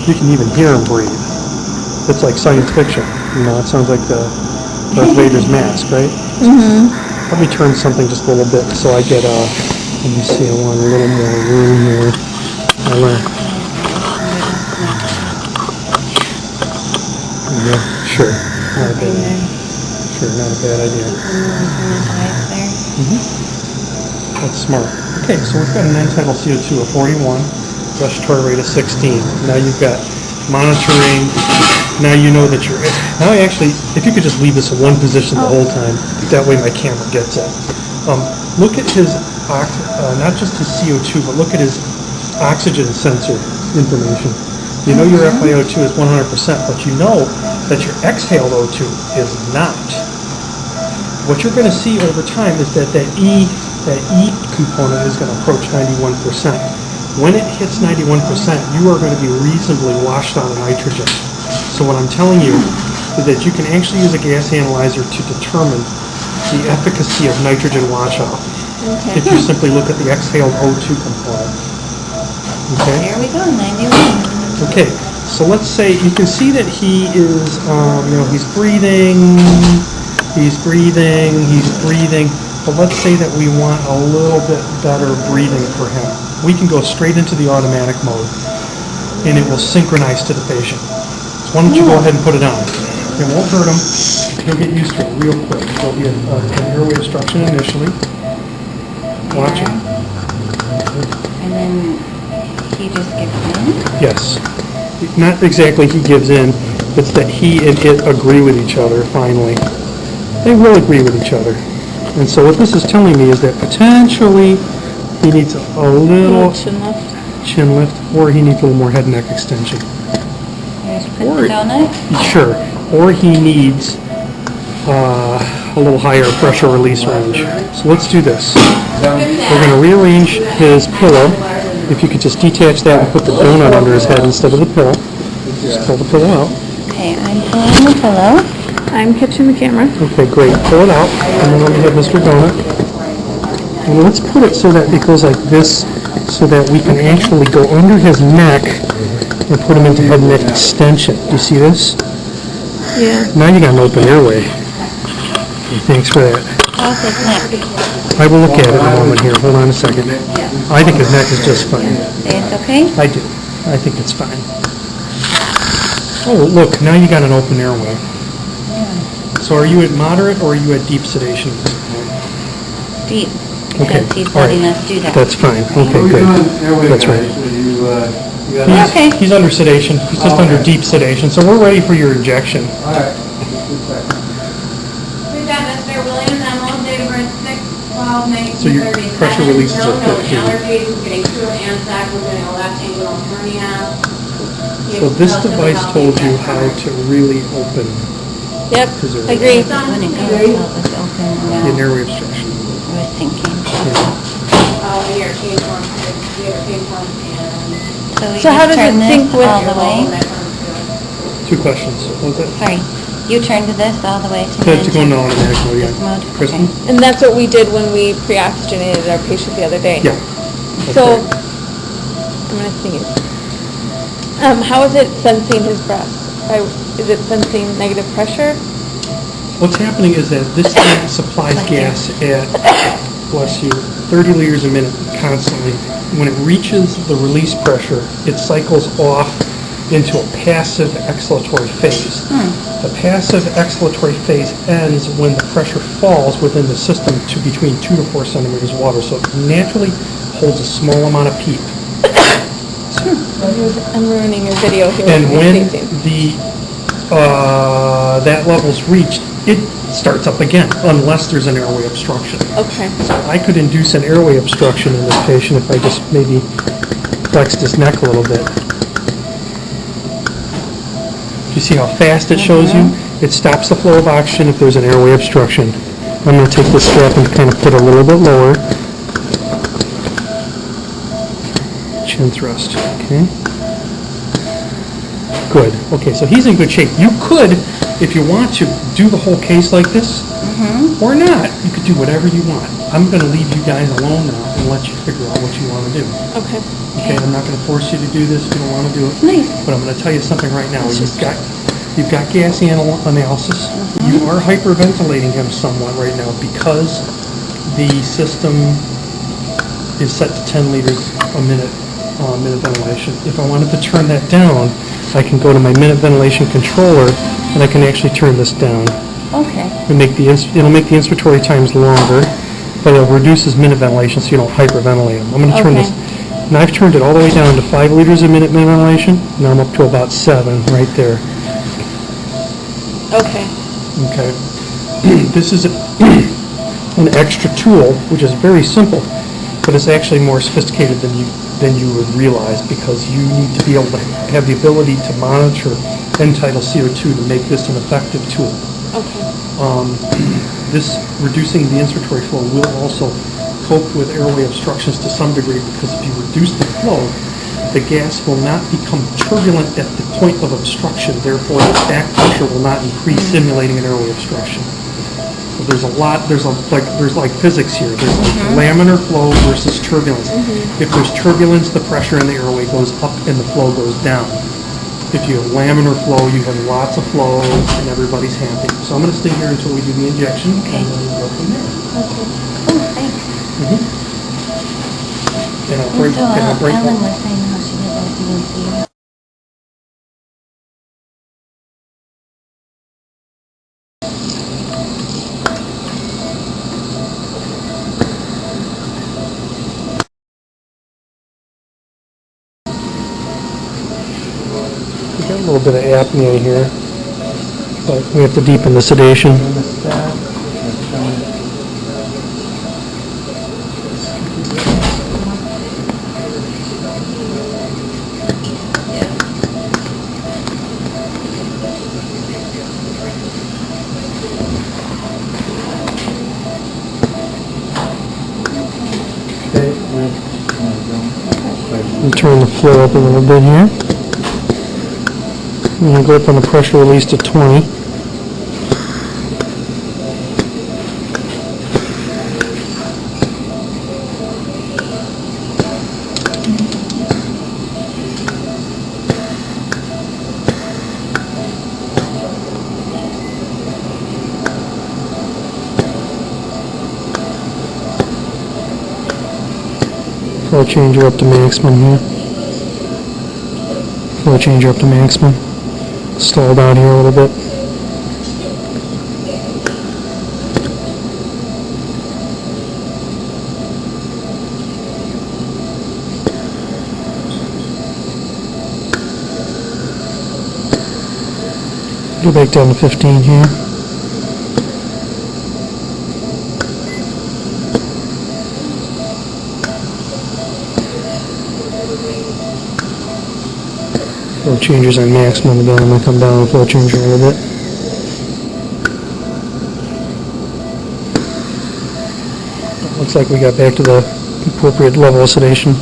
You can even hear him breathe. It's like science fiction. You know, it sounds like Darth Vader's mask, right? Mm-hmm. Let me turn something just a little bit so I get let me see, I want a little more room here. Yeah, sure. Not a bad idea. Sure, not a bad idea. That's smart. Okay, so we've got an end-tidal CO2 of 41, respiratory rate of 16. Now you've got monitoring. Now you know that you're... Now actually, if you could just leave this in one position the whole time, that way my camera gets it. Look at his, not just his CO2, but look at his oxygen sensor information. You know your FiO2 is 100%, but you know that your exhaled O2 is not. What you're going to see over time is that E component is going to approach 91%. When it hits 91%, you are going to be reasonably washed out of nitrogen. So what I'm telling you is that you can actually use a gas analyzer to determine the efficacy of nitrogen washout. Okay. If you simply look at the exhaled O2 component. Okay? There we go, 91. Okay, so let's say you can see that he is, he's breathing, but let's say that we want a little bit better breathing for him. We can go straight into the automatic mode, and it will synchronize to the patient. So why don't you go ahead and put it on? It won't hurt him. He'll get used to it real quick. There'll be an airway obstruction initially. Watch it. And then he just gives in? Yes. Not exactly he gives in. It's that he and it agree with each other, finally. They will agree with each other. And so what this is telling me is that potentially he needs a little chin lift, or he needs a little more head and neck extension. Just put the donut? Sure. Or he needs a little higher pressure release range. So let's do this. We're going to rearrange his pillow. If you could just detach that and put the donut under his head instead of the pillow. Just pull the pillow out. Okay, I'm pulling the pillow. I'm catching the camera. Okay, great. Pull it out, and then let me have Mr. Donut. And let's put it so that it goes like this, so that we can actually go under his neck and put him into head and neck extension. Do you see this? Yeah. Now you got an open airway. Okay, thanks for that. How's his neck? I will look at it in a moment here. Hold on a second. I think his neck is just fine. It's okay? I do. I think it's fine. Oh, look, now you got an open airway. So are you at moderate or are you at deep sedation at this point? Deep. Okay. Because he's All right. letting us do that. That's fine. Okay, good. That's right. Okay. He's under sedation. He's just under deep sedation. So we're ready for your injection. All right. We've got Mr. Williams, Emerald, date of birth 6/12/1937. So your pressure releases are No 15. allergies. We're getting through and sac. We're getting a left angle hernia. So this device told you how to really open Yep, his airway. agree. When it goes, it was open. An airway obstruction. I was thinking. Oh, here, cage one, here, cage one, and... So how does it turn this sync with- all the way? Two questions. What was that? Sorry, you turned this all the way to To go into automatic mode, this mode? yeah. Kristen? Okay. And that's what we did when we pre-oxygenated our patient the other day. Yeah. That's So, right. I'm going to sneeze. How is it sensing his breath? Is it sensing negative pressure? What's happening is that this tank supplies gas at, bless you, 30 liters a minute constantly. When it reaches the release pressure, it cycles off into a passive exhalatory phase. The passive exhalatory phase ends when the pressure falls within the system to between 2 to 4 centimeters of water. So it naturally holds a small amount of PEEP. I'm ruining your video here. And with when sneezing. that level's reached, it starts up again, unless there's an airway obstruction. Okay. I could induce an airway obstruction in this patient if I just maybe flexed his neck a little bit. Do you see how fast it shows you? It stops the flow of oxygen if there's an airway obstruction. I'm going to take this strap and kind of put it a little bit lower. Chin thrust, okay? Good. Okay, so he's in good shape. You could, if you want to, do the whole case like this, or not. You could do whatever you want. I'm going to leave you guys alone now and let you figure out what you want to do. Okay. Okay, I'm not going to force you to do this if you don't want to do it. Nice. But I'm going to tell you something right now. You've got gas analysis. You are hyperventilating him somewhat right now because the system is set to 10 liters a minute ventilation. If I wanted to turn that down, I can go to my minute ventilation controller and I can actually turn this down. Okay. It'll make the inspiratory times longer, but it'll reduce his minute ventilation so you don't hyperventilate him. I'm going to turn this. Now I've turned it all the way down to 5 liters a minute ventilation. Now I'm up to about 7 right there. Okay. Okay. This is an extra tool, which is very simple, but it's actually more sophisticated than you would realize because you need to be able to have the ability to monitor end-tidal CO2 to make this an effective tool. Okay. This reducing the inspiratory flow will also cope with airway obstructions to some degree because if you reduce the flow, the gas will not become turbulent at the point of obstruction. Therefore, the back pressure will not increase, simulating an airway obstruction. So there's like physics here. There's like laminar flow versus turbulence. If there's turbulence, the pressure in the airway goes up and the flow goes down. If you have laminar flow, you have lots of flow and everybody's happy. So I'm going to stay here until we do the injection and then we'll go from there. Oh, thanks. And I'll break, So, and I'll break. Ellen was saying how she did that at DNC. We got a little bit of apnea here, but we have to deepen the sedation. And turn the flow up a little bit here. I'm going to go up on the pressure release to 20. Flow changer up to maximum here. Flow changer up to maximum. Stalled out here a little bit. Go back down to 15 here. Flow changers on maximum again. I'm going to come down and flow changer a little bit. Looks like we got back to the appropriate level of sedation.